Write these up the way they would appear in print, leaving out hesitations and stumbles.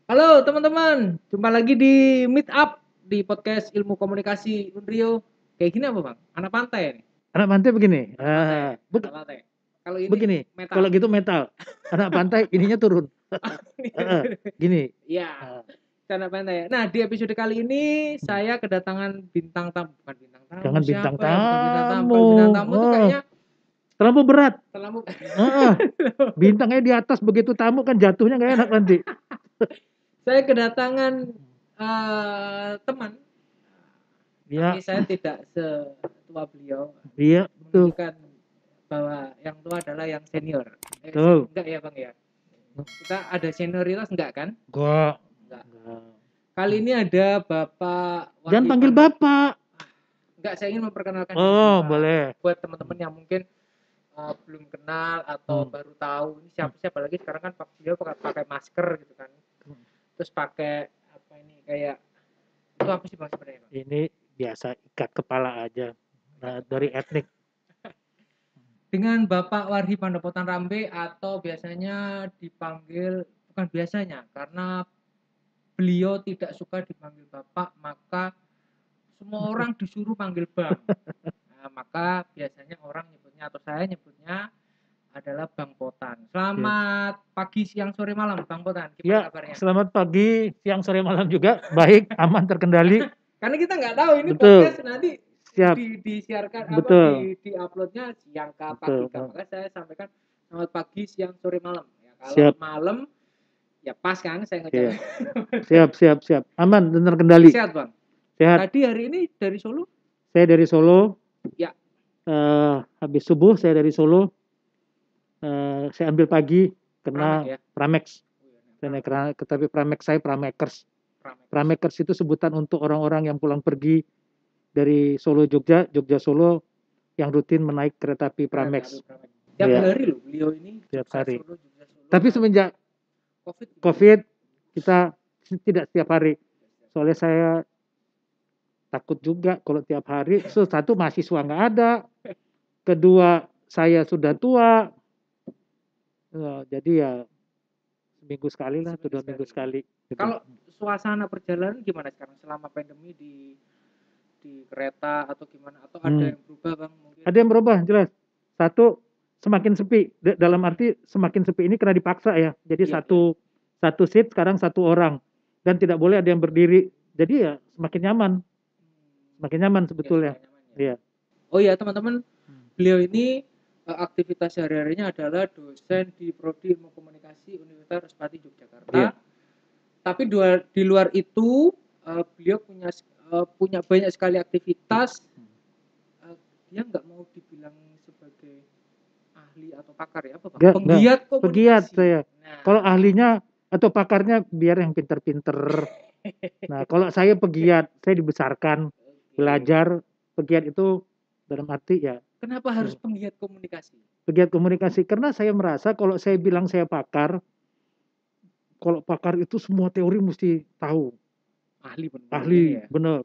Halo teman-teman, jumpa lagi di Meet Up di podcast Ilmu Komunikasi Unrio. Kayak gini apa bang? Anak pantai nih. Anak pantai begini. Anak pantai. Kalau ini Begini. metal. Kalau gitu metal. Anak pantai ininya turun. Gini. Iya. Anak pantai. Nah di episode kali ini saya kedatangan bintang tamu. Bukan bintang tamu. Jangan bintang siapa ya? Bukan bintang tamu. tamu. Kalau bintang tamu tuh kayaknya terlalu berat. terlalu. Bintangnya di atas, begitu tamu kan jatuhnya nggak enak nanti. Saya kedatangan teman. Ya. Tapi saya tidak setua beliau. Iya, betul. Menunjukkan bahwa yang tua adalah yang senior. Betul. Enggak ya bang ya? Kita ada senioritas enggak kan? Enggak. Kali ini ada Bapak Jangan panggil Bapak. Enggak, saya ingin memperkenalkan diri. Boleh. Buat teman-teman yang mungkin belum kenal atau baru tahu ini siapa lagi sekarang kan beliau pakai masker gitu kan. Terus pakai apa ini kayak itu apa sih bang sebenarnya? Ini biasa ikat kepala aja. Dari etnik. Dengan Bapak Warhi Pandopotan Rambe atau biasanya dipanggil, bukan biasanya, karena beliau tidak suka dipanggil Bapak, maka semua orang disuruh panggil Bang. Nah, maka biasanya orang nyebutnya atau saya nyebutnya adalah Bang Potan. Selamat pagi, siang, sore, malam Bang Potan. Gimana kabarnya? Selamat pagi, siang, sore, malam juga. Baik, aman, terkendali. Karena kita nggak tahu ini podcast nanti disiarkan di-uploadnya siang kah pagi kah, maka saya sampaikan selamat pagi siang sore malam ya. Kalau malam ya pas kan saya ngecek. Siap aman dan terkendali. Sehat bang. Sehat. Tadi hari ini dari Solo? Saya dari Solo ya. Habis subuh saya dari Solo. Saya ambil pagi karena Pramex. Tapi Pramex saya Pramekers. Pramekers itu sebutan untuk orang-orang yang pulang pergi dari Solo Jogja Solo yang rutin menaik kereta api Pramex. Tiap hari loh beliau ini. Tiap hari. Solo, tapi semenjak COVID kita tidak setiap hari. Soalnya saya takut juga kalau tiap hari. Satu, mahasiswa nggak ada. Kedua, saya sudah tua. Jadi ya seminggu sekali lah, atau 2 minggu sekali. Gitu. Kalau suasana perjalanan gimana sekarang selama pandemi di kereta atau gimana, atau ada yang berubah bang? Mungkin? Ada yang berubah jelas. Satu, semakin sepi. Dalam arti semakin sepi ini karena dipaksa ya. Jadi satu seat sekarang satu orang dan tidak boleh ada yang berdiri. Jadi ya semakin nyaman sebetulnya. Iya. Oh ya teman-teman, beliau ini aktivitas sehari-harinya adalah dosen di Prodi Ilmu Komunikasi Universitas Respati Yogyakarta. Yeah. Tapi di luar itu beliau punya banyak sekali aktivitas. Dia nggak mau dibilang sebagai ahli atau pakar ya, apa Pak? Penggiat komunikasi. Pegiat saya. Nah. Kalau ahlinya atau pakarnya biar yang pinter-pinter. Nah, kalau saya pegiat, saya dibesarkan belajar. Pegiat itu dalam arti ya. Kenapa harus penggiat komunikasi? Pegiat komunikasi karena saya merasa kalau saya bilang saya pakar, kalau pakar itu semua teori mesti tahu. Ahli benar.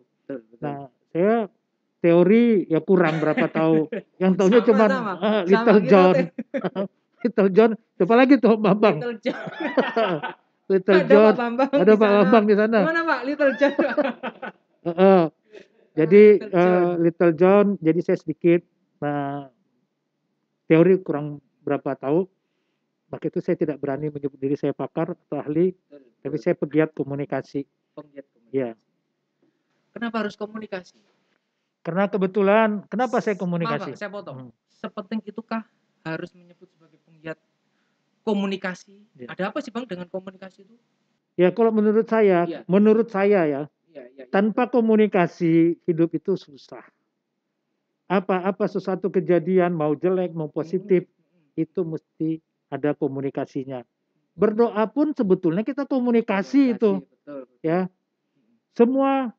Nah, saya teori ya kurang berapa tahu. Yang tahunya cuma Little John. Little John. Siapa lagi tuh Bambang? Little John. Little John. Ada Pak Bambang di sana. Gimana Pak Little John? Jadi Little John. Jadi saya sedikit teori kurang berapa tahu. Maka itu saya tidak berani menyebut diri saya pakar atau ahli, tapi saya pegiat komunikasi. Ya. Kenapa harus komunikasi? Karena kebetulan, kenapa saya komunikasi? Maaf, saya potong. Sepenting itukah harus menyebut sebagai penggiat komunikasi? Ya. Ada apa sih Bang dengan komunikasi itu? Ya kalau menurut saya ya, tanpa komunikasi hidup itu susah. Apa sesuatu kejadian mau jelek mau positif itu mesti ada komunikasinya. Berdoa pun sebetulnya kita komunikasi itu. Betul. Ya. Semua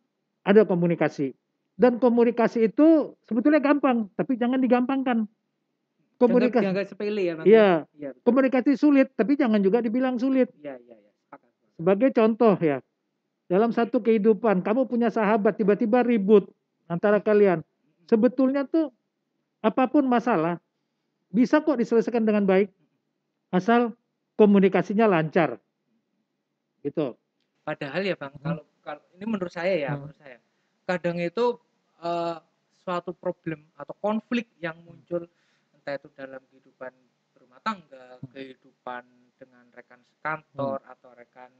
ada komunikasi. Dan komunikasi itu sebetulnya gampang, tapi jangan digampangkan. Komunikasi jangan sepele ya Bang. Iya. Komunikasi sulit, tapi jangan juga dibilang sulit. Iya. Sebagai contoh ya. Dalam satu kehidupan, kamu punya sahabat tiba-tiba ribut antara kalian. Sebetulnya tuh apapun masalah bisa kok diselesaikan dengan baik. Asal komunikasinya lancar. gitu. Padahal ya Bang, Mhm, kalau kalau ini menurut saya ya, mhm, menurut saya, kadang itu, eee, suatu problem atau konflik yang mhm, muncul, entah itu dalam kehidupan berumah tangga, mhm, kehidupan dengan rekan mhm. sekantor, atau rekan,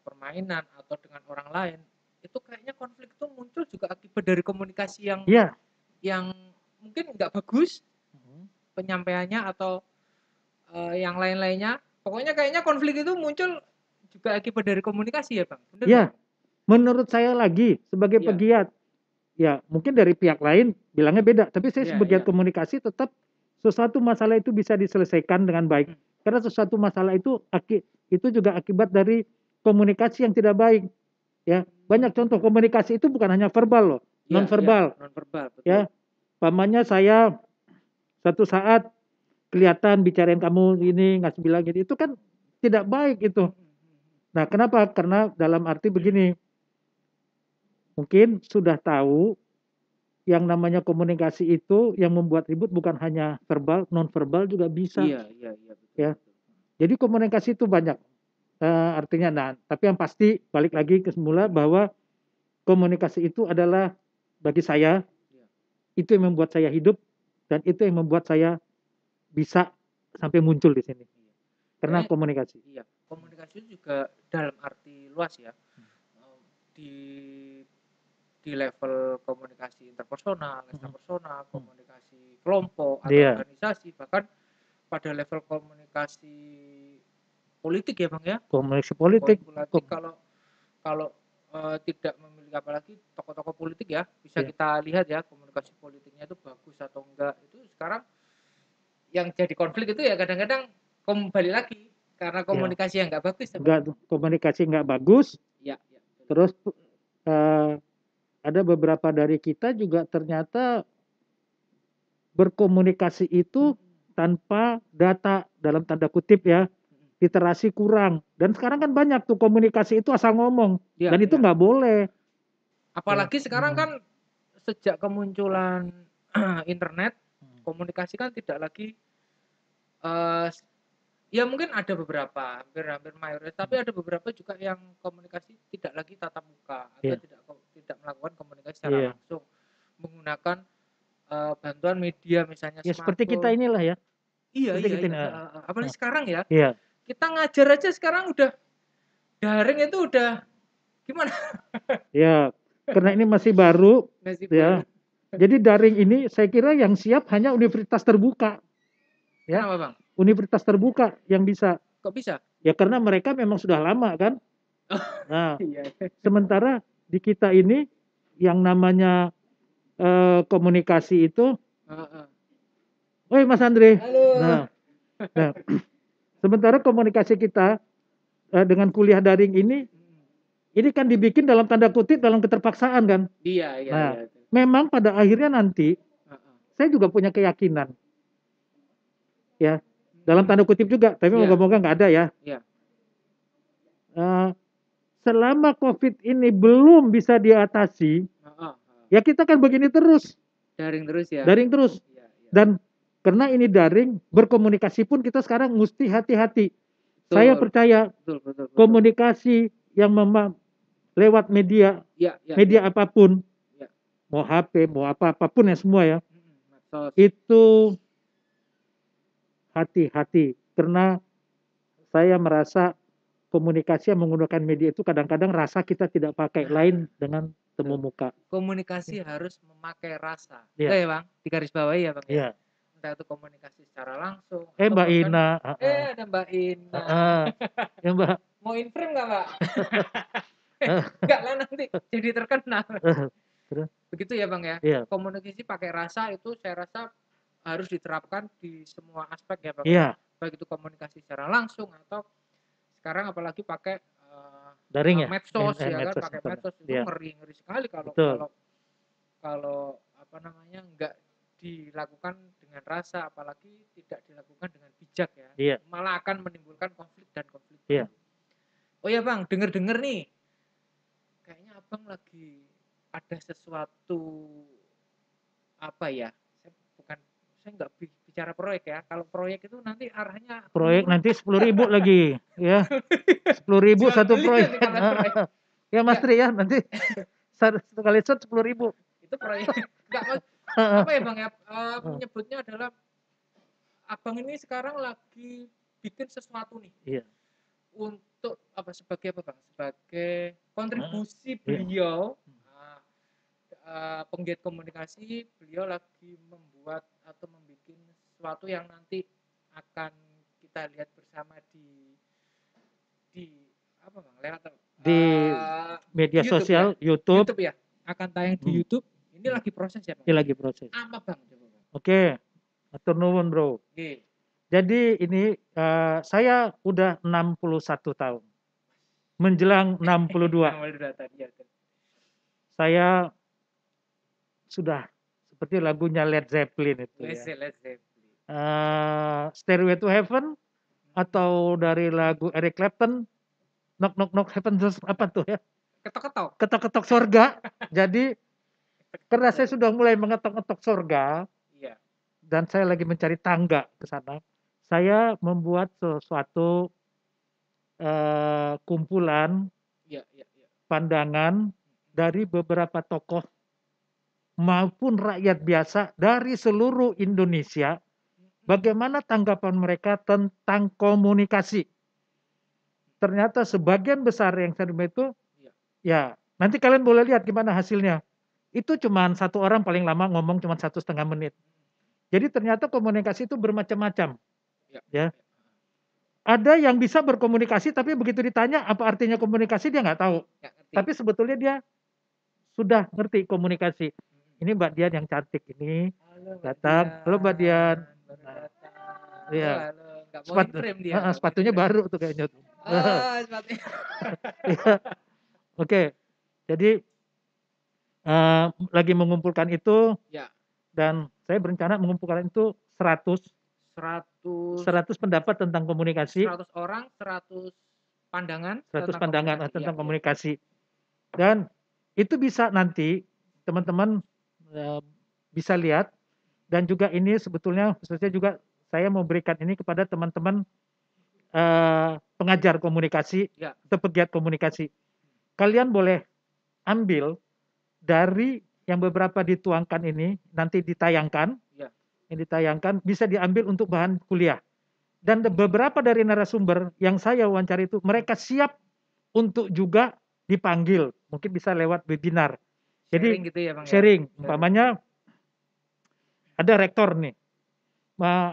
sepermainan, atau dengan orang lain, itu kayaknya konflik itu muncul juga akibat dari komunikasi Iya, yang mungkin nggak bagus mhm, penyampaiannya atau, yang lain-lainnya. Pokoknya kayaknya konflik itu muncul juga akibat dari komunikasi ya Bang, bener nggak iya, Bang? menurut saya lagi sebagai Iya. pegiat, ya mungkin dari pihak lain bilangnya beda, tapi saya Iya sebagai iya, komunikasi tetap sesuatu masalah itu bisa diselesaikan dengan baik. mhm, Karena sesuatu masalah itu juga akibat dari komunikasi yang tidak baik, ya. Banyak contoh mmm, komunikasi itu bukan hanya verbal loh, iya non iya, verbal, nonverbal, betul. ya. Umpamanya saya suatu saat kelihatan bicarain kamu ini, ngasih bilang gini, itu kan tidak baik itu. Mhm mhm Nah, kenapa? Karena dalam arti begini, mungkin sudah tahu yang namanya komunikasi itu yang membuat ribut bukan hanya verbal, non verbal juga bisa, iya iya iya, betul ya. betul, Jadi komunikasi itu banyak, artinya. Nah, tapi yang pasti balik lagi ke semula bahwa komunikasi itu adalah bagi saya, iya itu yang membuat saya hidup dan itu yang membuat saya bisa sampai muncul di sini, iya. karena Kayaknya komunikasi. iya, komunikasi itu juga dalam arti luas ya, di level komunikasi interpersonal, Mhm, ekstrapersonal, mhm. komunikasi kelompok atau Iya, organisasi, bahkan pada level komunikasi politik ya, Bang, ya. komunikasi politik, Politik kom kalau kalau, tidak memiliki apalagi tokoh-tokoh politik ya, bisa iya, kita lihat ya komunikasi politiknya itu bagus atau enggak. Itu sekarang yang jadi konflik itu ya kadang-kadang kembali lagi karena iya, komunikasi yang nggak bagus ya, Bang. enggak tuh, komunikasi nggak bagus, Iya iya, betul. terus, eee, ada beberapa dari kita juga ternyata berkomunikasi itu Mhm tanpa data, dalam tanda kutip ya, mhm. literasi kurang. Dan sekarang kan banyak tuh komunikasi itu asal ngomong, Iya dan itu iya. nggak boleh, ya. Apalagi sekarang Mhm, kan sejak kemunculan internet, mhm, komunikasi kan tidak lagi, eee, ya mungkin ada beberapa, hampir hampir mayoritas, mhm, tapi ada beberapa juga yang komunikasi tidak lagi tatap muka atau iya, tidak melakukan komunikasi secara iya. langsung, menggunakan, bantuan media misalnya Ya seperti kita smartphone. inilah ya, Iya seperti iya kita iya, ini, heeh heeh, apalagi heeh, sekarang ya, iya, kita ngajar aja sekarang udah daring itu udah gimana, iya. Karena ini masih baru, masih baru. ya. Jadi daring ini saya kira yang siap hanya universitas terbuka, ya. Kenapa Bang? Universitas terbuka yang bisa. Kok bisa? Ya karena mereka memang sudah lama kan. Nah, Iya. sementara di kita ini yang namanya, komunikasi itu, Heeh. "Woi Mas Andre." Halo. Nah nah, sementara komunikasi kita, dengan kuliah daring Mhm. ini kan dibikin dalam tanda kutip dalam keterpaksaan kan. Iya iya Nah, iya, betul. memang pada akhirnya nanti Heeh. saya juga punya keyakinan ya, dalam Mhm. tanda kutip juga, tapi Iya moga-moga nggak ada ya, iya. eee, selama Covid ini belum bisa diatasi, Heeh heeh. ya kita kan begini terus, Daring terus ya? daring terus. Iya iya. Dan karena ini daring, berkomunikasi pun kita sekarang mesti hati-hati. Saya Betul. percaya Betul betul betul. komunikasi yang lewat media, Iya iya iya. media apapun, Iya. mau HP, mau apapun ya semua ya, Mhm. Medsos. itu hati-hati. Karena saya merasa komunikasi yang menggunakan media itu kadang-kadang rasa kita tidak pakai, Nah, lain dengan temu betul. muka. Komunikasi harus memakai rasa. Itu Iya ya Bang, digarisbawahi ya Bang ya? iya. Entah itu komunikasi secara langsung atau Mbak bahkan Ina, heeh, ada Mbak Ina. heeh, ya Mbak, Mau in-frame nggak Mbak? heeh, Enggak lah nanti jadi terkenal. terus Begitu ya Bang ya? iya Komunikasi pakai rasa itu saya rasa harus diterapkan di semua aspek ya Bang ya? iya, Baik itu komunikasi secara langsung atau sekarang apalagi pakai, daring ya? medsos ya kan, Medsos pakai internet, medsos itu iya, ngeri-ngeri sekali kalau betul, kalau kalau apa namanya, nggak dilakukan dengan rasa, apalagi tidak dilakukan dengan bijak ya, iya malah akan menimbulkan konflik dan konflik iya, baru. Oh ya Bang, denger-denger nih, kayaknya Abang lagi ada sesuatu, apa ya, saya bukan saya nggak bicara proyek ya. Kalau proyek itu nanti arahnya Proyek menurun. nanti 10.000 lagi ya. 10.000 Jual satu beli proyek. nanti kalau proyek. Ya Mas Ya, Tri ya, nanti satu kali shot 10.000. itu proyek. Nggak, apa ya Bang ya, menyebutnya adalah Abang ini sekarang lagi bikin sesuatu nih. Iya. Untuk apa, sebagai apa Bang? Sebagai kontribusi Iya. beliau, penggiat komunikasi, beliau lagi membuat atau membuat sesuatu yang nanti akan kita lihat bersama di apa Bang? Lewat Di media YouTube sosial, ya? YouTube. YouTube ya? Akan tayang di YouTube. Ini lagi proses ya Bang? Ini lagi proses. Apa Bang? Coba Bang. Oke, atur nuwun Bro. Oke. Jadi ini saya udah 61 tahun. Menjelang 62. Tadi ya. Saya sudah seperti lagunya Led Zeppelin itu ya. Led Zeppelin. Stairway to Heaven atau dari lagu Eric Clapton, Knock Knock Knock Heaven Doors, apa tuh ya? Ketok-ketok. Ketok-ketok surga. Jadi karena saya sudah mulai mengetok-ketok surga, Iya. dan saya lagi mencari tangga ke sana, saya membuat sesuatu kumpulan pandangan dari beberapa tokoh maupun rakyat biasa dari seluruh Indonesia, bagaimana tanggapan mereka tentang komunikasi. Ternyata sebagian besar yang saya terima itu, ya nanti kalian boleh lihat gimana hasilnya. Itu cuma satu orang paling lama ngomong cuma 1,5 menit. Jadi ternyata komunikasi itu bermacam-macam. Ya. Ada yang bisa berkomunikasi tapi begitu ditanya apa artinya komunikasi dia nggak tahu. Tapi sebetulnya dia sudah ngerti komunikasi. Ini Mbak Dian yang cantik ini datang. Halo Mbak Dian. Iya. Sepatunya baru tuh kayaknya. Sepatunya. Oke. Jadi lagi mengumpulkan itu. Ya. Dan saya berencana mengumpulkan itu 100 pendapat tentang komunikasi. 100 orang, 100 pandangan 100 pandangan komunikasi. tentang komunikasi. Dan itu bisa nanti teman-teman bisa lihat, dan juga ini sebetulnya khususnya juga saya mau berikan ini kepada teman-teman pengajar komunikasi atau pegiat komunikasi. Kalian boleh ambil dari yang beberapa dituangkan ini, nanti ditayangkan, yang ditayangkan bisa diambil untuk bahan kuliah. Dan beberapa dari narasumber yang saya wawancara itu, mereka siap untuk juga dipanggil, mungkin bisa lewat webinar. Jadi sharing gitu ya Bang, sharing, umpamanya ada rektor nih,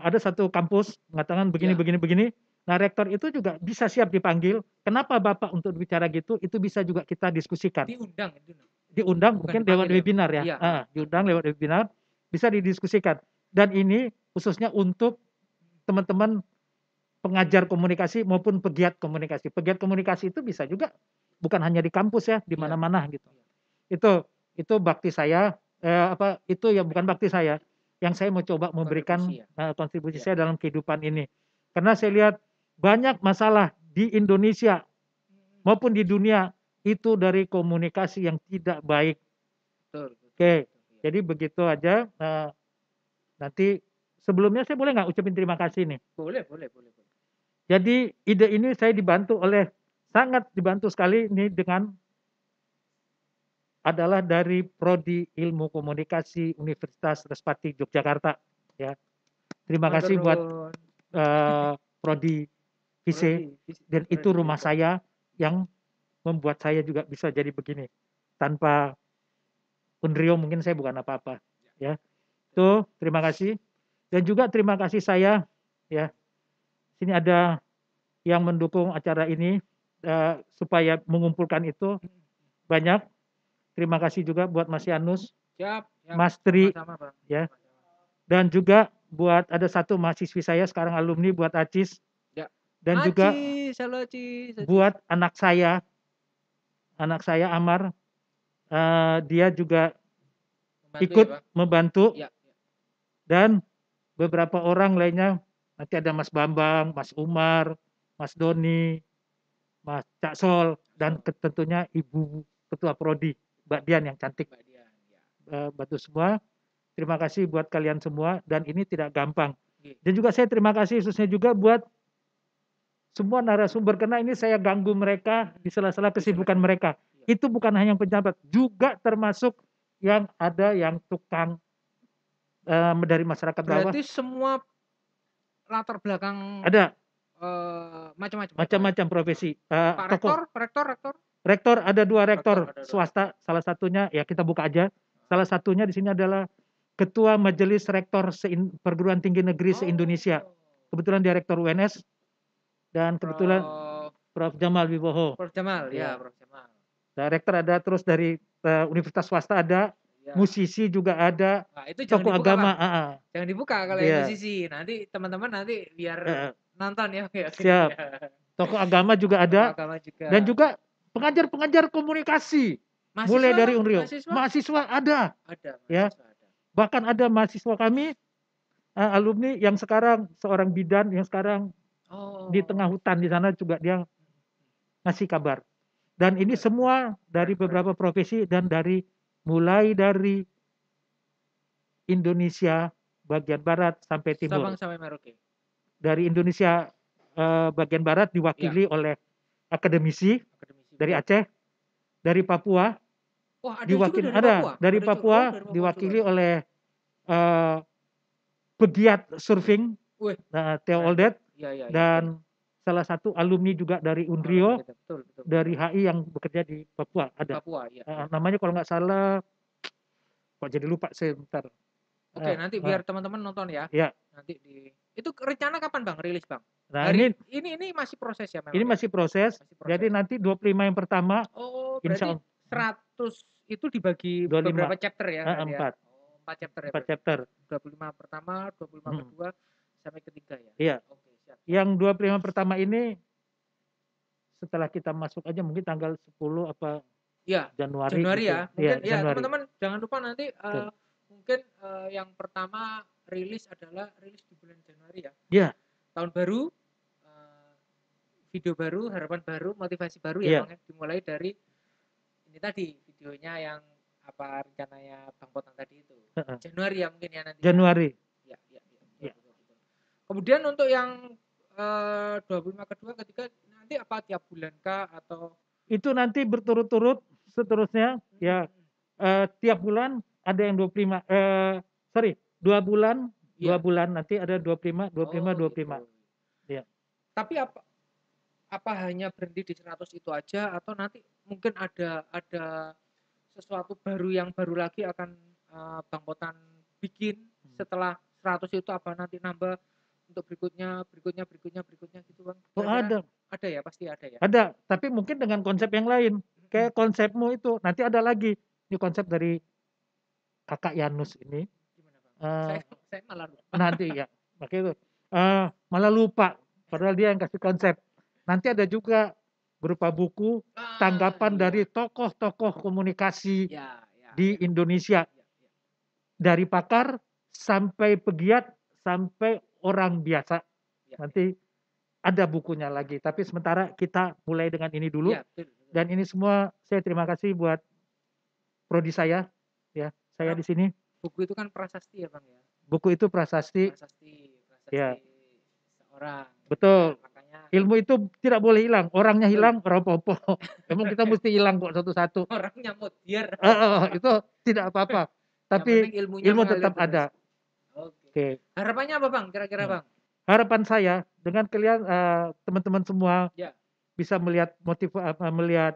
ada satu kampus mengatakan begini. Nah rektor itu juga bisa siap dipanggil. Kenapa Bapak untuk bicara gitu? Itu bisa juga kita diskusikan. Diundang mungkin lewat webinar ya. Diundang lewat webinar, bisa didiskusikan. Dan ini khususnya untuk teman-teman pengajar komunikasi maupun pegiat komunikasi. Pegiat komunikasi itu bisa juga bukan hanya di kampus ya, di mana-mana gitu. Itu bakti saya, itu ya bukan bakti saya, yang saya mau coba memberikan kontribusi saya dalam kehidupan ini. Karena saya lihat banyak masalah di Indonesia maupun di dunia itu dari komunikasi yang tidak baik. Oke, jadi begitu aja. Nanti sebelumnya saya boleh nggak ucapin terima kasih nih? Boleh. Jadi ide ini saya sangat dibantu sekali nih dengan adalah dari Prodi Ilmu Komunikasi Universitas Respati Yogyakarta. Ya, terima kasih buat Prodi Vise, dan itu rumah saya yang membuat saya juga bisa jadi begini. Tanpa Unrio mungkin saya bukan apa-apa. Ya, itu terima kasih. Dan juga terima kasih saya, ya. Sini ada yang mendukung acara ini supaya mengumpulkan itu banyak. Terima kasih juga buat Mas Yanus, Mas Tri, ya. Dan juga buat ada satu mahasiswi saya sekarang alumni buat Acis. Dan juga buat anak saya Amar, dia juga ikut membantu. Dan beberapa orang lainnya, nanti ada Mas Bambang, Mas Umar, Mas Doni, Mas Cak Sol, dan tentunya Ibu Ketua Prodi, Mbak Dian yang cantik. Bantu semua. Terima kasih buat kalian semua dan ini tidak gampang. Nggih. Dan juga saya terima kasih khususnya juga buat semua narasumber karena ini saya ganggu mereka di sela-sela kesibukan mereka. Iya. Itu bukan hanya yang pejabat, juga termasuk yang ada yang tukang dari masyarakat bawah. Berarti semua latar belakang Ada macam-macam ya, Pak, ya? macam-macam profesi. Pak Tokoh rektor? rektor ada 2 rektor Rektor ada 2 swasta, salah satunya ya kita buka aja. Salah satunya di sini adalah Ketua Majelis Rektor Perguruan Tinggi Negeri se-Indonesia. Kebetulan dia rektor UNS dan kebetulan Prof. Jamal Wibowo. Prof. Jamal, Ya. ya Prof. Jamal. Rektor ada, terus dari universitas swasta ada, Ya. musisi juga ada, Nah, itu jangan tokoh dibuka, agama. Bang. Jangan dibuka kalau yang Iya. musisi. Nanti teman-teman nanti biar nonton ya. Siap. Tokoh agama juga ada. Tokoh agama juga. Dan juga pengajar-pengajar komunikasi. Mulai dari Unrio. Mahasiswa ada. Ada. Ya. Ada. Bahkan ada mahasiswa kami alumni yang sekarang seorang bidan yang sekarang di tengah hutan di sana juga dia ngasih kabar. Dan ini semua dari beberapa profesi dan mulai dari Indonesia bagian barat sampai timur. Sabang sampai Merauke. Dari Indonesia bagian barat diwakili oleh akademisi dari Aceh, dari Papua. Wah, ada diwakili juga dari Papua. Dari Papua diwakili juga oleh pegiat surfing, Theo Oldet, dan salah satu alumni juga dari Unrio, betul. dari HI yang bekerja di Papua ada. Papua, ya. Namanya kalau nggak salah, kok jadi lupa sebentar. Oke, nanti biar teman-teman nonton ya. Ya. Nanti itu rencana kapan Bang rilis Bang? Nah, ini masih proses ya memang. Ini masih proses. Jadi nanti 25 yang pertama. Oh, berarti 100 itu dibagi 25. beberapa chapter ya? 4. 4 chapter ya. 4 chapter. 25 pertama, 25 kedua, sampai ketiga ya. Iya. Oke, siap. Yang 25 pertama ini setelah kita masuk aja mungkin tanggal 10 apa Januari gitu. Ya. Mungkin ya teman-teman jangan lupa nanti mungkin yang pertama rilis di bulan Januari ya. Iya. Tahun baru, video baru, harapan baru, motivasi baru ya Bang. Dimulai dari ini tadi videonya yang apa rencananya Bang Potang tadi itu. Januari ya mungkin ya nanti. Januari. Ya. Betul. Kemudian untuk yang 25 kedua ketiga nanti apa tiap bulan kah atau itu nanti berturut-turut seterusnya ya. Tiap bulan ada yang 25 2 bulan 2 bulan nanti ada 25 25. Gitu. Ya. Tapi apa hanya berhenti di 100 itu aja atau nanti mungkin ada sesuatu yang baru lagi akan Bang Potan bikin setelah 100 itu, apa nanti nambah untuk berikutnya gitu Bang? Oh, ada. Ada ya, pasti ada ya. Ada, tapi mungkin dengan konsep yang lain. Kayak konsepmu itu nanti ada lagi. Ini konsep dari Kakak Yanus ini. Gimana Bang? Saya malah lupa. Nanti ya, makanya itu malah lupa. Padahal dia yang kasih konsep. Nanti ada juga berupa buku tanggapan dari tokoh-tokoh komunikasi di Indonesia. Dari pakar sampai pegiat sampai orang biasa. Nanti ada bukunya lagi. Tapi sementara kita mulai dengan ini dulu. Dan ini semua saya terima kasih buat prodi saya. Ya, saya di sini. Buku itu kan prasasti ya Bang ya. Buku itu prasasti. Ya. Seorang. Betul. Ilmu itu tidak boleh hilang. Orangnya hilang, rapopo. Emang kita mesti hilang kok satu-satu. Orangnya mutiar. Itu tidak apa-apa. Tapi ilmu tetap ada. Oke. Harapannya apa Bang? Kira-kira Bang? Harapan saya dengan kalian teman-teman semua bisa melihat melihat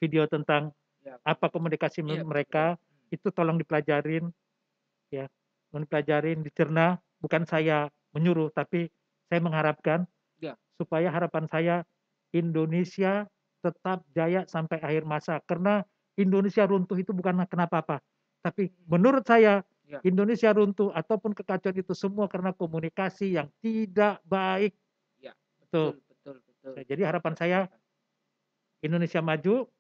video tentang apa komunikasi mereka, itu tolong dipelajarin ya. Dipelajarin, dicerna. Bukan saya menyuruh, tapi saya mengharapkan supaya harapan saya Indonesia tetap jaya sampai akhir masa. Karena Indonesia runtuh itu bukan kenapa-apa, tapi menurut saya Indonesia runtuh ataupun kekacauan itu semua karena komunikasi yang tidak baik. Betul. Jadi harapan saya Indonesia maju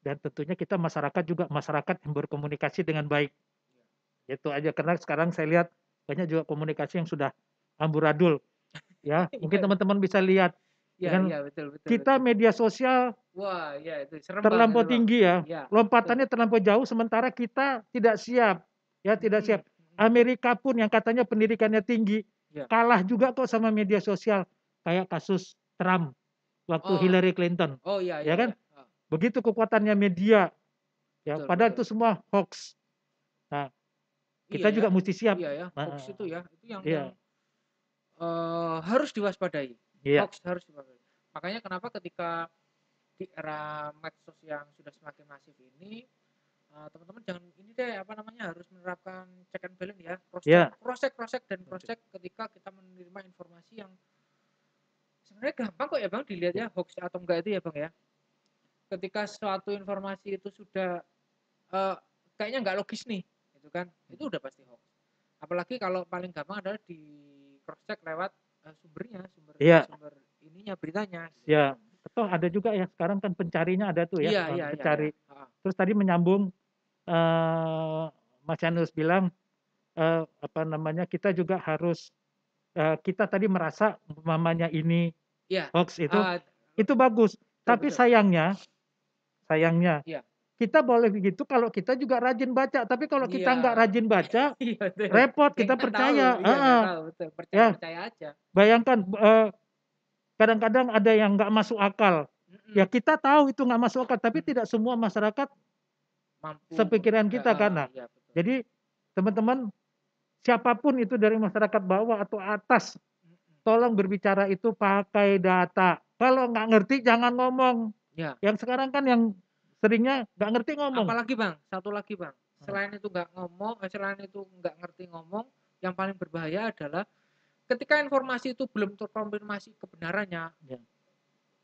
dan tentunya kita masyarakat juga masyarakat yang berkomunikasi dengan baik. Itu aja, karena sekarang saya lihat banyak juga komunikasi yang sudah amburadul. Ya, mungkin teman-teman bisa lihat Iya Dengan iya, betul betul kita betul. media sosial Wah, iya itu serem Bang, terlampau itu Bang. tinggi ya, Iya, betul. lompatannya terlampau jauh sementara kita tidak siap, ya tidak siap. Mhm. Amerika pun yang katanya pendidikannya tinggi, Iya. kalah juga kok sama media sosial, kayak kasus Trump waktu Oh Hillary Clinton, oh, iya iya ya kan? iya. Heeh, Begitu kekuatannya media, ya betul padahal betul. itu semua hoax. Nah, Iya kita ya, juga mesti siap. iya ya, hoax Heeh, itu ya, itu yang iya, harus diwaspadai, iya, hoax harus diwaspadai. Makanya kenapa ketika di era medsos yang sudah semakin masif ini, teman-teman jangan ini deh, apa namanya, harus menerapkan check and balance ya, iya, cross check dan cross check ketika kita menerima informasi yang sebenarnya gampang kok ya Bang dilihat ya, hoax atau enggak itu ya Bang ya. Ketika suatu informasi itu sudah, eee, kayaknya nggak logis nih, gitu kan, itu udah pasti hoax. Apalagi kalau paling gampang adalah di cross check lewat, sumbernya, iya, sumber ininya, beritanya, gitu. iya. Atau ada juga ya sekarang kan pencarinya ada tuh ya, Iya iya iya iya, pencari. heeh. Terus tadi menyambung Mas Yanus bilang, apa namanya, kita juga harus, kita tadi merasa umpamanya ini Iya, hoax eee, itu bagus. betul Tapi betul. sayangnya Iya kita boleh begitu kalau kita juga rajin baca, tapi kalau kita iya. nggak rajin baca, Iya betul. repot Ya kita nggak tahu, percaya, iya nggak heeh, tahu, betul, ya. percaya-percaya aja. Bayangkan, kadang-kadang ada yang nggak masuk akal. Ya Mhm, kita tahu itu nggak masuk akal, tapi mhm. tidak semua masyarakat Mampu, sepikiran kita kan. heeh, Nah, iya betul. jadi teman-teman, siapapun itu dari masyarakat bawah atau atas, Mhm, tolong berbicara itu pakai data. Kalau nggak ngerti jangan ngomong. iya. Yang sekarang kan yang seringnya nggak ngerti ngomong. Apalagi Bang, satu lagi Bang, Heeh, selain itu nggak ngerti ngomong, yang paling berbahaya adalah ketika informasi itu belum terkonfirmasi kebenarannya, iya,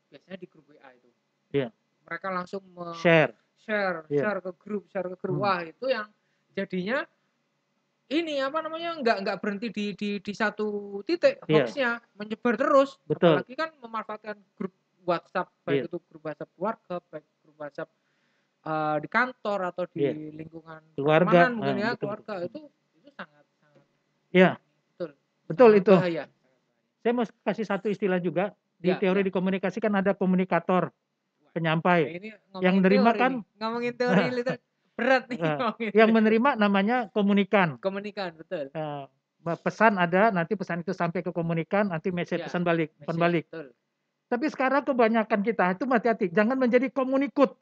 biasanya di grup WA itu. iya, Mereka langsung share, share iya, share ke grup. mhm, Wah, itu yang jadinya ini apa namanya, nggak berhenti di satu titik iya, hoax-nya, menyebar terus. betul, Apalagi kan memanfaatkan grup WhatsApp, iya, baik itu grup WhatsApp keluarga, baik grup WhatsApp di kantor atau iya, di lingkungan keluarga, pertemanan mungkin ya, betul, betul, keluarga, itu sangat sangat iya, betul, betul sangat itu. bahaya, sangat bahaya. Saya mau kasih satu istilah juga, di Iya teori iya. di komunikasi kan ada komunikator, Waduh, nah penyampai, ini yang ngomongin menerima teori kan nih, ngomongin teori berat nih ngomongin yang teori. menerima namanya komunikan. Komunikan, betul. Eee, pesan ada, nanti pesan itu sampai ke komunikan, nanti message Iya, pesan balik, umpan message, balik. betul. Tapi sekarang kebanyakan kita itu hati-hati, jangan menjadi komunikut.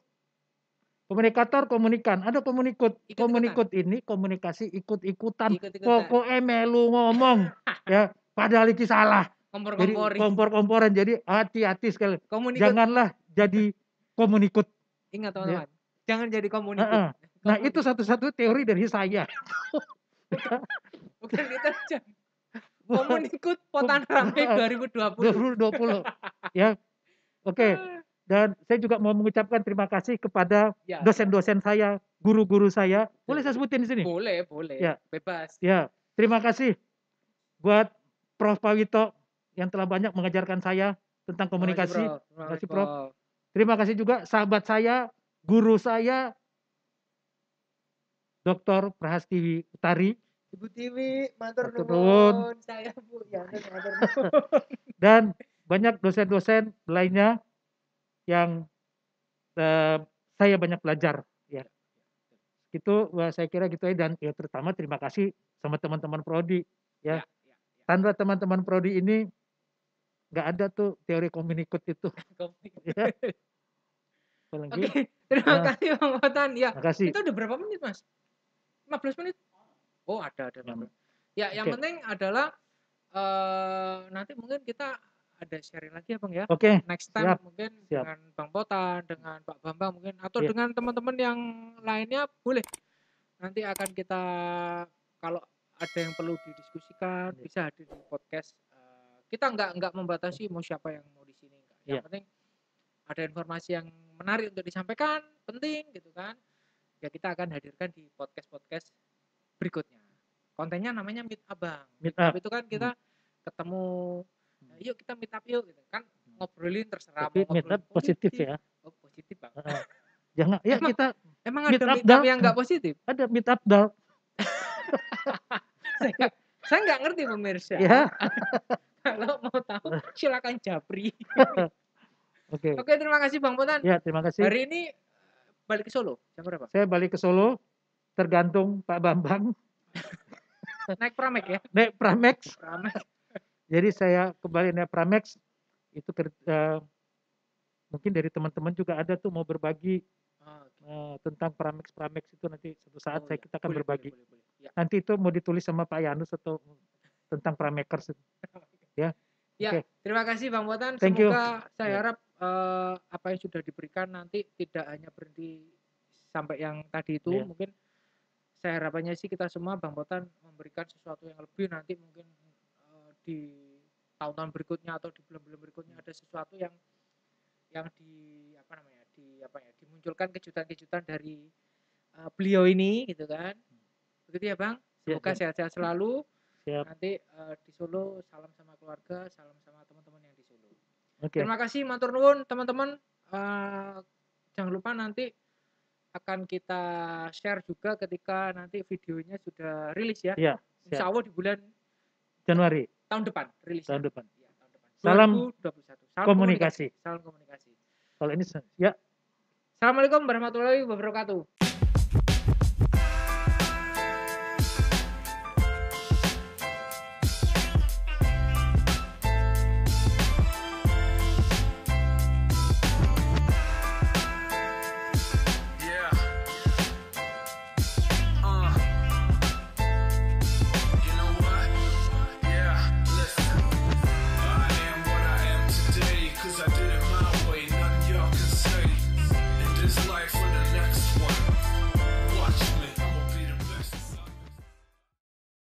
Komunikator, komunikan, ada komunikut. Ikut-ikutan, Komunikut ini komunikasi ikut-ikutan, ikut-ikutan. pokoknya melu ngomong, ya, padahal iki salah. Jadi Kompor-komporin. kompor-komporan, jadi hati-hati sekali. Komunikut, Janganlah jadi komunikut, ingat ya, teman-teman, jangan jadi komunikut. heeh. Nah itu Komunikut, satu-satu teori dari saya. bukan bukan deterjen. Komunikut Potan Rampe 2020. 2020, ya, oke. Dan saya juga mau mengucapkan terima kasih kepada Ya, siap. dosen-dosen saya, guru-guru saya. Boleh Betul. saya sebutin di sini? Boleh boleh, Ya, bebas. ya. Terima kasih buat Prof. Pawito yang telah banyak mengajarkan saya tentang Terima kasih komunikasi. Prof, terima Terima kasih kasih, Prof. Prof. Terima kasih juga sahabat saya, guru saya, Dr. Prahastiwi Utari. Ibu Tiwi, matur Matur nuwun. nuwun. Saya Bu Yanun, matur nuwun. Dan banyak dosen-dosen lainnya yang saya banyak belajar. Ya, itu saya kira gitu aja, dan ya terutama terima kasih sama teman-teman prodi. Ya, Ya, ya, ya. tanpa teman-teman prodi ini nggak ada tuh teori komunikut itu. Ya, apalagi. Oke, terima Nah, kasih Bang Otan. Ya, makasih. kita udah berapa menit, Mas? 15 menit? Oh, ada Ya, 15. Ya, yang oke, penting adalah nanti mungkin kita ada sharing lagi ya, Bang, ya. oke, Next time siap, mungkin siap. dengan Bang Botan, dengan Pak Bambang mungkin atau Ya, dengan teman-teman yang lainnya boleh. Nanti akan kita kalau ada yang perlu didiskusikan ya, bisa hadir di podcast. Kita nggak membatasi mau siapa yang mau di sini enggak. Yang ya. penting ada informasi yang menarik untuk disampaikan, penting gitu kan. Ya kita akan hadirkan di podcast-podcast berikutnya. Kontennya namanya Meet Up Bang. Meet Meet Up up. itu kan Hmm. kita ketemu, yuk kita meet up yuk gitu kan. Ngobrolin terserah Tapi mau meet up ngobrolin positif politik. ya. Oh, positif Bang. Heeh. Jangan, ya Emang kita emang meet ada up meet up dal. yang nggak positif? Ada meet up dal. saya saya nggak ngerti pemirsa. Ya, Kalau mau tahu silakan japri. Oke. Oke, terima kasih Bang Potan. Ya, terima kasih. Hari ini balik ke Solo jam berapa? Saya balik ke Solo, tergantung Pak Bambang. Naik Pramek ya? Naik Pramex. Pramek. Jadi saya kembali naik Pramex. Itu mungkin dari teman-teman juga ada tuh mau berbagi Oh, oke. tentang Pramex itu nanti suatu saat Oh, kita ya. akan Boleh, berbagi. boleh, boleh, boleh. Ya. Nanti itu mau ditulis sama Pak Yanus atau tentang Pramekers ya. Ya, Oke. terima kasih Bang Potan. Thank you. Semoga saya Ya. harap apa yang sudah diberikan nanti tidak hanya berhenti sampai yang tadi itu. Ya. Mungkin saya harapannya sih kita semua Bang Potan memberikan sesuatu yang lebih nanti mungkin di tahun-tahun berikutnya atau di bulan-bulan berikutnya ada sesuatu yang dimunculkan kejutan-kejutan dari beliau ini gitu kan. Begitu ya Bang. Semoga sehat-sehat selalu. Siap. Nanti di Solo salam sama keluarga, salam sama teman-teman yang di Solo. Oke. Terima kasih matur nuwun teman-teman. Jangan lupa nanti akan kita share juga ketika nanti videonya sudah rilis ya. Iya. Insya Allah di bulan Januari tahun depan rilisnya. Tahun depan. Ya, tahun depan. Salam 2021. Salam komunikasi. Salam komunikasi. Kalau ini ya. Assalamualaikum warahmatullahi wabarakatuh.